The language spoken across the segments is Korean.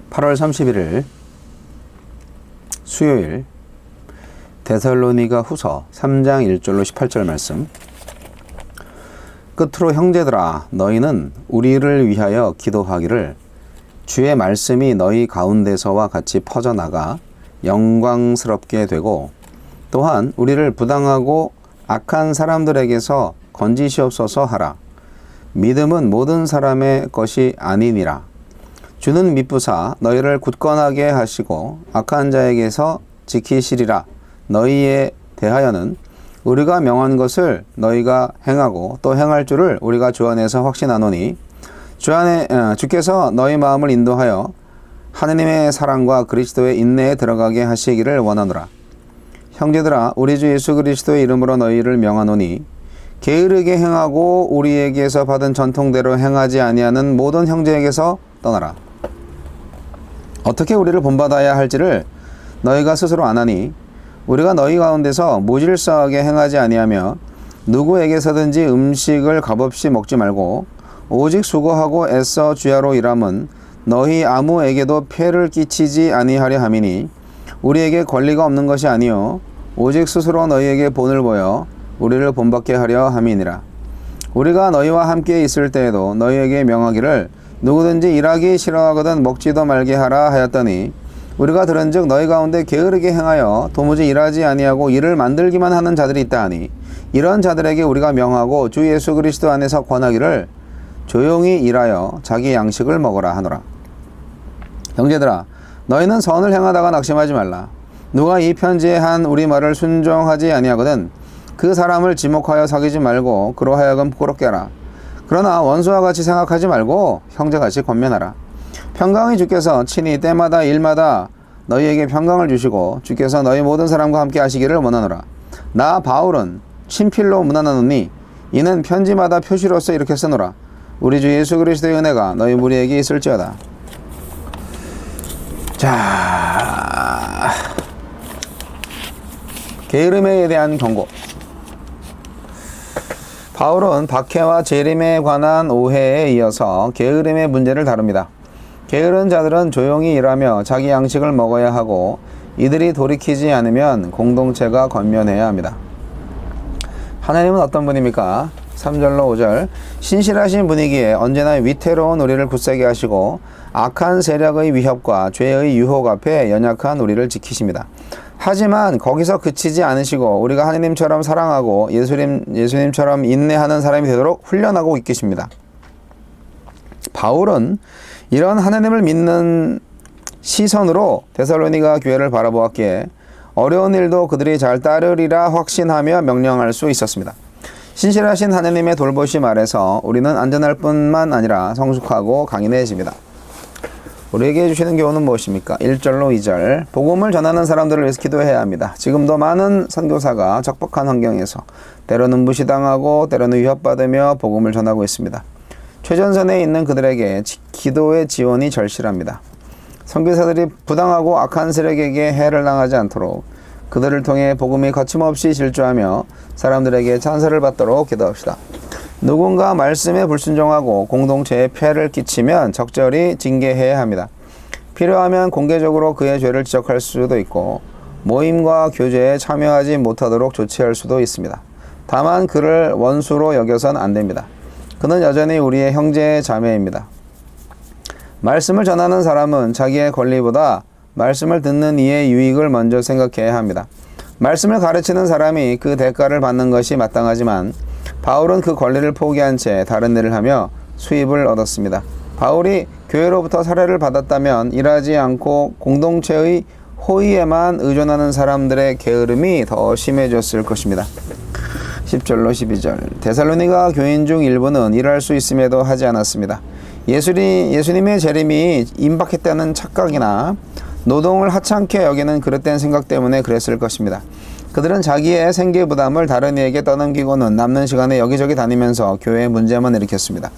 8월 31일 수요일 데살로니가 후서 3장 1절로 18절 말씀. 끝으로 형제들아, 너희는 우리를 위하여 기도하기를 주의 말씀이 너희 가운데서와 같이 퍼져나가 영광스럽게 되고, 또한 우리를 부당하고 악한 사람들에게서 건지시옵소서 하라. 믿음은 모든 사람의 것이 아니니라. 주는 미쁘사 너희를 굳건하게 하시고 악한 자에게서 지키시리라. 너희에 대하여는 우리가 명한 것을 너희가 행하고 또 행할 줄을 우리가 주 안에서 확신하노니, 주께서 너희 마음을 인도하여 하느님의 사랑과 그리스도의 인내에 들어가게 하시기를 원하노라. 형제들아, 우리 주 예수 그리스도의 이름으로 너희를 명하노니, 게으르게 행하고 우리에게서 받은 전통대로 행하지 아니하는 모든 형제에게서 떠나라. 어떻게 우리를 본받아야 할지를 너희가 스스로 아나니, 우리가 너희 가운데서 무질서하게 행하지 아니하며 누구에게서든지 음식을 값없이 먹지 말고 오직 수고하고 애써 주야로 일함은 너희 아무에게도 폐를 끼치지 아니하려 함이니, 우리에게 권리가 없는 것이 아니요 오직 스스로 너희에게 본을 보여 우리를 본받게 하려 함이니라. 우리가 너희와 함께 있을 때에도 너희에게 명하기를 누구든지 일하기 싫어하거든 먹지도 말게 하라 하였더니, 우리가 들은즉 너희 가운데 게으르게 행하여 도무지 일하지 아니하고 일을 만들기만 하는 자들이 있다 하니, 이런 자들에게 우리가 명하고 주 예수 그리스도 안에서 권하기를 조용히 일하여 자기 양식을 먹으라 하노라. 형제들아, 너희는 선을 행하다가 낙심하지 말라. 누가 이 편지에 한 우리 말을 순종하지 아니하거든 그 사람을 지목하여 사귀지 말고 그로 하여금 부끄럽게 하라. 그러나 원수와 같이 생각하지 말고 형제같이 권면하라. 평강의 주께서 친히 때마다 일마다 너희에게 평강을 주시고 주께서 너희 모든 사람과 함께 하시기를 원하노라. 나 바울은 친필로 문안하노니 이는 편지마다 표시로서 이렇게 쓰노라. 우리 주 예수 그리스도의 은혜가 너희 무리에게 있을지어다. 자, 게으름에 대한 경고. 바울은 박해와 재림에 관한 오해에 이어서 게으름의 문제를 다룹니다. 게으른 자들은 조용히 일하며 자기 양식을 먹어야 하고, 이들이 돌이키지 않으면 공동체가 권면해야 합니다. 하나님은 어떤 분입니까? 3절로 5절. 신실하신 분이기에 언제나 위태로운 우리를 굳세게 하시고 악한 세력의 위협과 죄의 유혹 앞에 연약한 우리를 지키십니다. 하지만 거기서 그치지 않으시고 우리가 하느님처럼 사랑하고 예수님처럼 인내하는 사람이 되도록 훈련하고 있으십니다. 바울은 이런 하느님을 믿는 시선으로 데살로니가 교회를 바라보았기에 어려운 일도 그들이 잘 따르리라 확신하며 명령할 수 있었습니다. 신실하신 하느님의 돌보심 아래서 우리는 안전할 뿐만 아니라 성숙하고 강인해집니다. 우리에게 주시는 교훈은 무엇입니까? 1절로 2절. 복음을 전하는 사람들을 위해서 기도해야 합니다. 지금도 많은 선교사가 적박한 환경에서 때로는 무시당하고 때로는 위협받으며 복음을 전하고 있습니다. 최전선에 있는 그들에게 기도의 지원이 절실합니다. 선교사들이 부당하고 악한 세력에게 해를 당하지 않도록 그들을 통해 복음이 거침없이 질주하며 사람들에게 찬사를 받도록 기도합시다. 누군가 말씀에 불순종하고 공동체에 폐를 끼치면 적절히 징계해야 합니다. 필요하면 공개적으로 그의 죄를 지적할 수도 있고 모임과 교제에 참여하지 못하도록 조치할 수도 있습니다. 다만 그를 원수로 여겨선 안 됩니다. 그는 여전히 우리의 형제 자매입니다. 말씀을 전하는 사람은 자기의 권리보다 말씀을 듣는 이의 유익을 먼저 생각해야 합니다. 말씀을 가르치는 사람이 그 대가를 받는 것이 마땅하지만 바울은 그 권리를 포기한 채 다른 일을 하며 수입을 얻었습니다. 바울이 교회로부터 사례를 받았다면 일하지 않고 공동체의 호의에만 의존하는 사람들의 게으름이 더 심해졌을 것입니다. 10절로 12절. 데살로니가 교인 중 일부는 일할 수 있음에도 하지 않았습니다. 예수님의 재림이 임박했다는 착각이나 노동을 하찮게 여기는 그릇된 생각 때문에 그랬을 것입니다. 그들은 자기의 생계 부담을 다른 이에게 떠넘기고는 남는 시간에 여기저기 다니면서 교회에 문제만 일으켰습니다.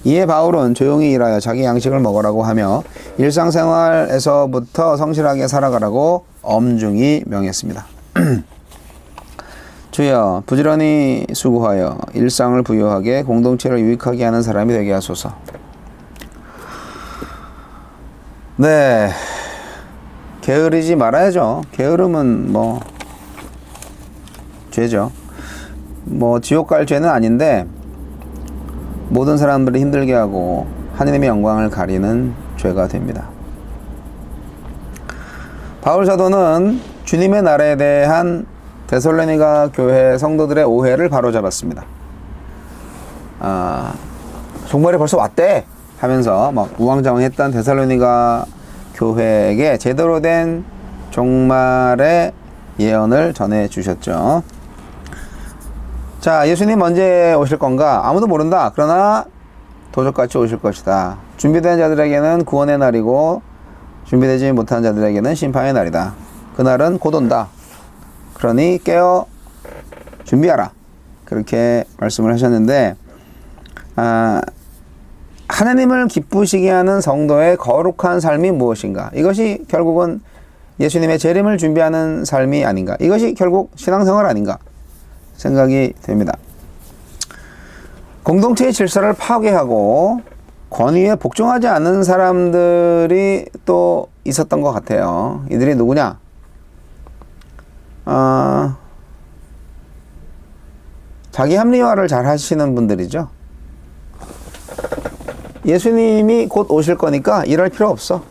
이에 바울은 조용히 일하여 자기 양식을 먹으라고 하며 일상생활에서부터 성실하게 살아가라고 엄중히 명했습니다. 주여, 부지런히 수고하여 일상을 부유하게 공동체를 유익하게 하는 사람이 되게 하소서. 네. 게으르지 말아야죠. 게으름은 뭐 죄죠. 뭐 지옥 갈 죄는 아닌데 모든 사람들을 힘들게 하고 하느님의 영광을 가리는 죄가 됩니다. 바울 사도는 주님의 날에 대한 데살로니가 교회 성도들의 오해를 바로잡았습니다. 종말이 벌써 왔대 하면서 막 우왕좌왕했던 데살로니가 교회에게 제대로 된 종말의 예언을 전해 주셨죠. 자, 예수님 언제 오실 건가? 아무도 모른다. 그러나 도적같이 오실 것이다. 준비된 자들에게는 구원의 날이고 준비되지 못한 자들에게는 심판의 날이다. 그날은 곧 온다. 그러니 깨어 준비하라. 그렇게 말씀을 하셨는데, 하나님을 기쁘시게 하는 성도의 거룩한 삶이 무엇인가? 이것이 결국은 예수님의 재림을 준비하는 삶이 아닌가? 이것이 결국 신앙생활 아닌가? 생각이 됩니다. 공동체의 질서를 파괴하고 권위에 복종하지 않는 사람들이 또 있었던 것 같아요. 이들이 누구냐? 자기 합리화를 잘 하시는 분들이죠. 예수님이 곧 오실 거니까 일할 필요 없어.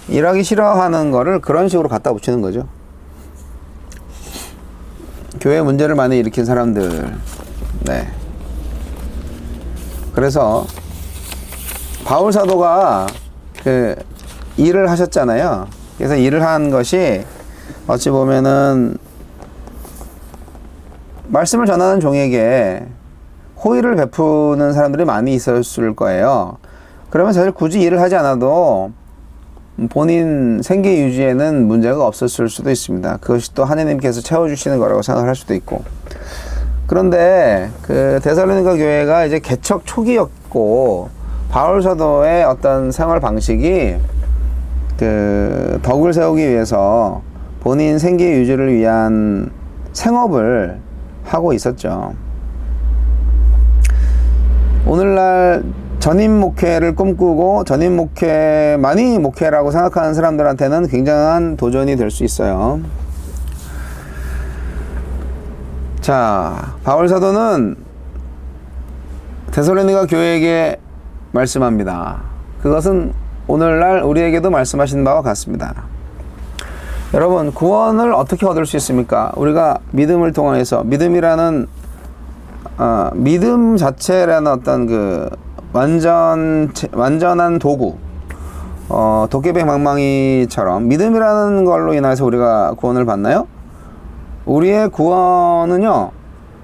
일하기 싫어하는 거를 그런 식으로 갖다 붙이는 거죠. 교회 문제를 많이 일으킨 사람들. 네. 그래서 바울 사도가 그 일을 하셨잖아요. 그래서 일을 한 것이 어찌 보면은 말씀을 전하는 종에게 호의를 베푸는 사람들이 많이 있었을 거예요. 그러면 사실 굳이 일을 하지 않아도 본인 생계 유지에는 문제가 없었을 수도 있습니다. 그것이 또 하느님께서 채워주시는 거라고 생각할 수도 있고. 그런데 그 데살로니가 교회가 이제 개척 초기였고 바울 사도의 어떤 생활 방식이 그 덕을 세우기 위해서 본인 생계 유지를 위한 생업을 하고 있었죠. 오늘날 전임 목회를 꿈꾸고 전임 목회만이 목회라고 생각하는 사람들한테는 굉장한 도전이 될 수 있어요. 자, 바울 사도는 데살로니가 교회에게 말씀합니다. 그것은 오늘날 우리에게도 말씀하신 바와 같습니다. 여러분, 구원을 어떻게 얻을 수 있습니까? 우리가 믿음을 통해서 믿음 자체라는 어떤 그 완전한 도구, 도깨비 방망이처럼 믿음이라는 걸로 인해서 우리가 구원을 받나요? 우리의 구원은요,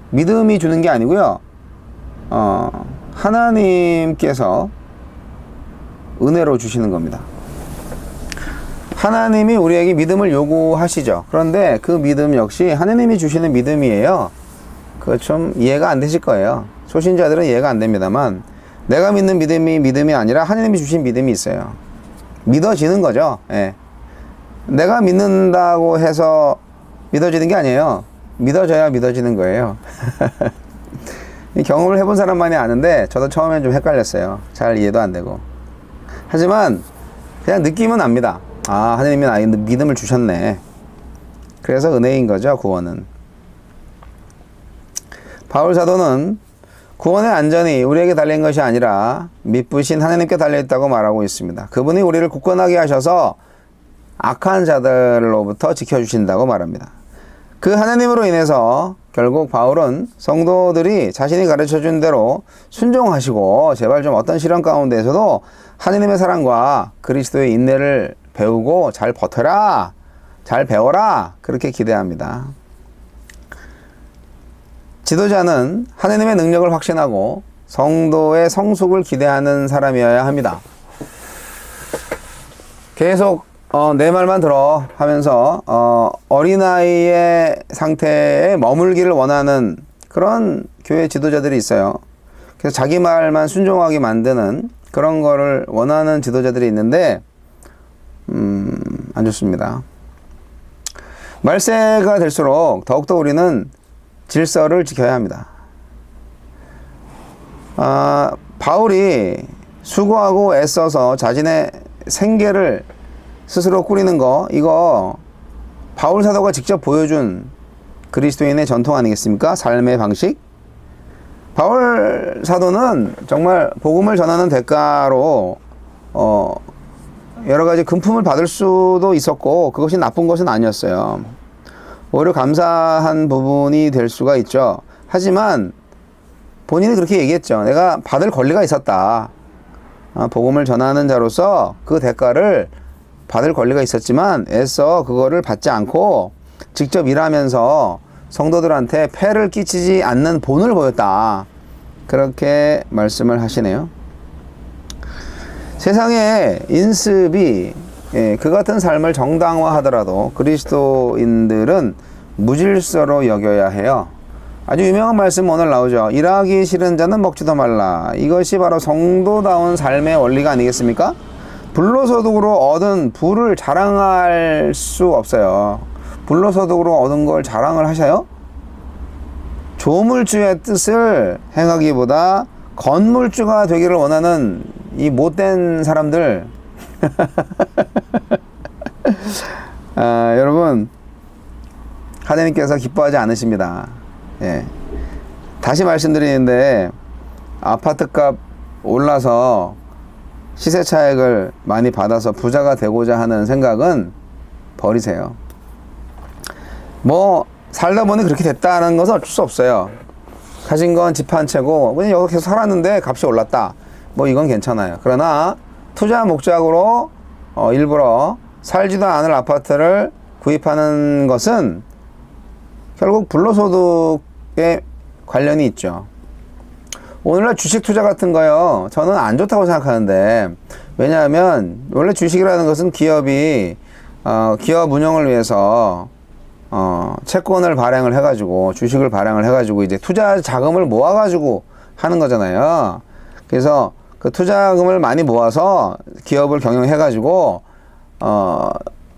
믿음이 주는 게 아니고요, 하나님께서 은혜로 주시는 겁니다. 하나님이 우리에게 믿음을 요구하시죠. 그런데 그 믿음 역시 하나님이 주시는 믿음이에요. 그거 좀 이해가 안 되실 거예요. 초신자들은 이해가 안 됩니다만, 내가 믿는 믿음이 아니라 하나님이 주신 믿음이 있어요. 믿어지는 거죠. 예. 내가 믿는다고 해서 믿어지는 게 아니에요. 믿어져야 믿어지는 거예요. 경험을 해본 사람만이 아는데 저도 처음엔 좀 헷갈렸어요. 잘 이해도 안 되고. 하지만 그냥 느낌은 압니다. 아, 하나님이 나에게 믿음을 주셨네. 그래서 은혜인 거죠, 구원은. 바울 사도는 구원의 안전이 우리에게 달린 것이 아니라 미쁘신 하나님께 달려있다고 말하고 있습니다. 그분이 우리를 굳건하게 하셔서 악한 자들로부터 지켜주신다고 말합니다. 그 하나님으로 인해서 결국 바울은 성도들이 자신이 가르쳐준 대로 순종하시고 제발 좀 어떤 시련 가운데에서도 하나님의 사랑과 그리스도의 인내를 배우고 잘 버텨라, 잘 배워라, 그렇게 기대합니다. 지도자는 하나님의 능력을 확신하고 성도의 성숙을 기대하는 사람이어야 합니다. 계속 내 말만 들어 하면서 어린아이의 상태에 머물기를 원하는 그런 교회 지도자들이 있어요. 그래서 자기 말만 순종하게 만드는 그런 거를 원하는 지도자들이 있는데 안 좋습니다. 말세가 될수록 더욱더 우리는 질서를 지켜야 합니다. 바울이 수고하고 애써서 자신의 생계를 스스로 꾸리는 거, 이거 바울 사도가 직접 보여준 그리스도인의 전통 아니겠습니까? 삶의 방식. 바울 사도는 정말 복음을 전하는 대가로 여러 가지 금품을 받을 수도 있었고, 그것이 나쁜 것은 아니었어요. 오히려 감사한 부분이 될 수가 있죠. 하지만 본인이 그렇게 얘기했죠. 내가 받을 권리가 있었다. 복음을 전하는 자로서 그 대가를 받을 권리가 있었지만 애써 그거를 받지 않고 직접 일하면서 성도들한테 폐를 끼치지 않는 본을 보였다. 그렇게 말씀을 하시네요. 세상의 인습이 그 같은 삶을 정당화하더라도 그리스도인들은 무질서로 여겨야 해요. 아주 유명한 말씀 오늘 나오죠. 일하기 싫은 자는 먹지도 말라. 이것이 바로 성도다운 삶의 원리가 아니겠습니까? 불로소득으로 얻은 부를 자랑할 수 없어요. 불로소득으로 얻은 걸 자랑을 하셔요? 조물주의 뜻을 행하기보다 건물주가 되기를 원하는 이 못된 사람들. 여러분, 하나님께서 기뻐하지 않으십니다. 예. 다시 말씀드리는데, 아파트값 올라서 시세 차익을 많이 받아서 부자가 되고자 하는 생각은 버리세요. 뭐 살다 보니 그렇게 됐다는 것은 어쩔 수 없어요. 가진 건 집 한 채고 그냥 여기 계속 살았는데 값이 올랐다. 뭐 이건 괜찮아요. 그러나 투자 목적으로 일부러 살지도 않을 아파트를 구입하는 것은 결국 불로소득에 관련이 있죠. 오늘날 주식 투자 같은 거요, 저는 안 좋다고 생각하는데, 왜냐하면 원래 주식이라는 것은 기업이 기업 운영을 위해서 채권을 발행을 해가지고, 주식을 발행을 해가지고 이제 투자 자금을 모아가지고 하는 거잖아요. 그래서 그 투자금을 많이 모아서 기업을 경영해가지고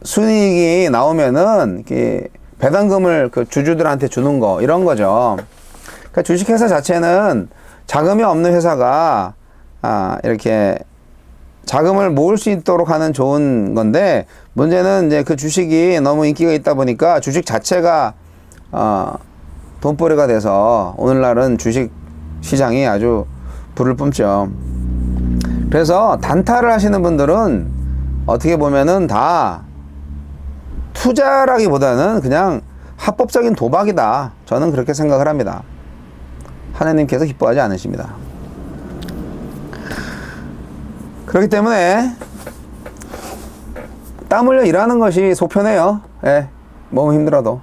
순이익이 나오면은 배당금을 그 주주들한테 주는 거, 이런 거죠. 그러니까 주식회사 자체는 자금이 없는 회사가 이렇게 자금을 모을 수 있도록 하는 좋은 건데, 문제는 이제 그 주식이 너무 인기가 있다 보니까 주식 자체가 돈벌이가 돼서 오늘날은 주식 시장이 아주 불을 뿜죠. 그래서 단타를 하시는 분들은 어떻게 보면은 다 투자라기보다는 그냥 합법적인 도박이다. 저는 그렇게 생각을 합니다. 하나님께서 기뻐하지 않으십니다. 그렇기 때문에 땀 흘려 일하는 것이 속편해요. 예, 너무 힘들어도.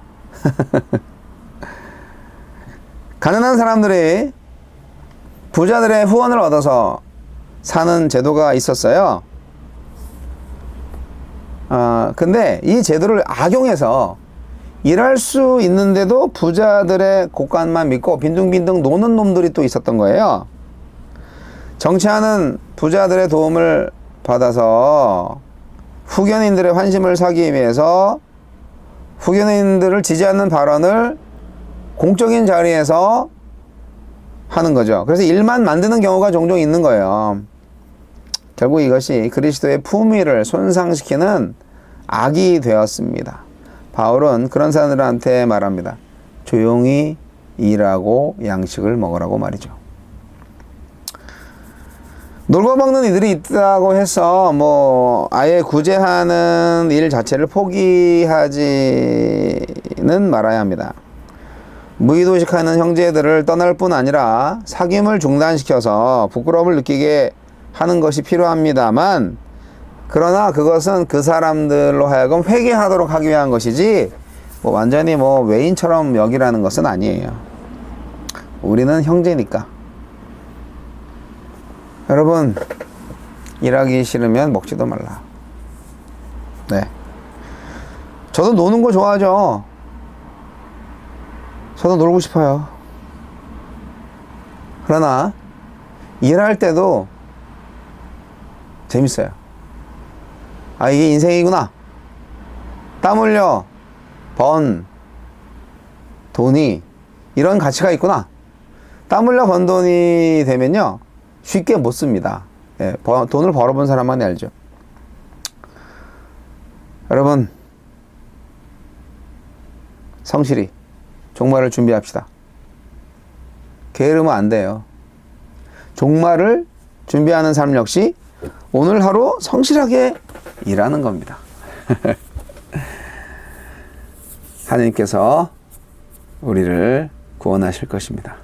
가난한 사람들이 부자들의 후원을 얻어서 사는 제도가 있었어요. 근데 이 제도를 악용해서 일할 수 있는데도 부자들의 곳간만 믿고 빈둥빈둥 노는 놈들이 또 있었던 거예요. 정치하는 부자들의 도움을 받아서 후견인들의 환심을 사기 위해서 후견인들을 지지하는 발언을 공적인 자리에서 하는 거죠. 그래서 일만 만드는 경우가 종종 있는 거예요. 결국 이것이 그리스도의 품위를 손상시키는 악이 되었습니다. 바울은 그런 사람들한테 말합니다. 조용히 일하고 양식을 먹으라고 말이죠. 놀고 먹는 이들이 있다고 해서 뭐 아예 구제하는 일 자체를 포기하지는 말아야 합니다. 무의도식하는 형제들을 떠날 뿐 아니라 사귐을 중단시켜서 부끄러움을 느끼게 하는 것이 필요합니다만, 그러나 그것은 그 사람들로 하여금 회개하도록 하기 위한 것이지 뭐 완전히 뭐 외인처럼 여기라는 것은 아니에요. 우리는 형제니까. 여러분, 일하기 싫으면 먹지도 말라. 네. 저도 노는 거 좋아하죠. 저도 놀고 싶어요. 그러나 일할 때도 재밌어요. 아, 이게 인생이구나. 땀 흘려 번 돈이 이런 가치가 있구나. 땀 흘려 번 돈이 되면요, 쉽게 못 씁니다. 예, 돈을 벌어본 사람만이 알죠. 여러분, 성실히 종말을 준비합시다. 게으르면 안 돼요. 종말을 준비하는 삶 역시 오늘 하루 성실하게 일하는 겁니다. 하나님께서 우리를 구원하실 것입니다.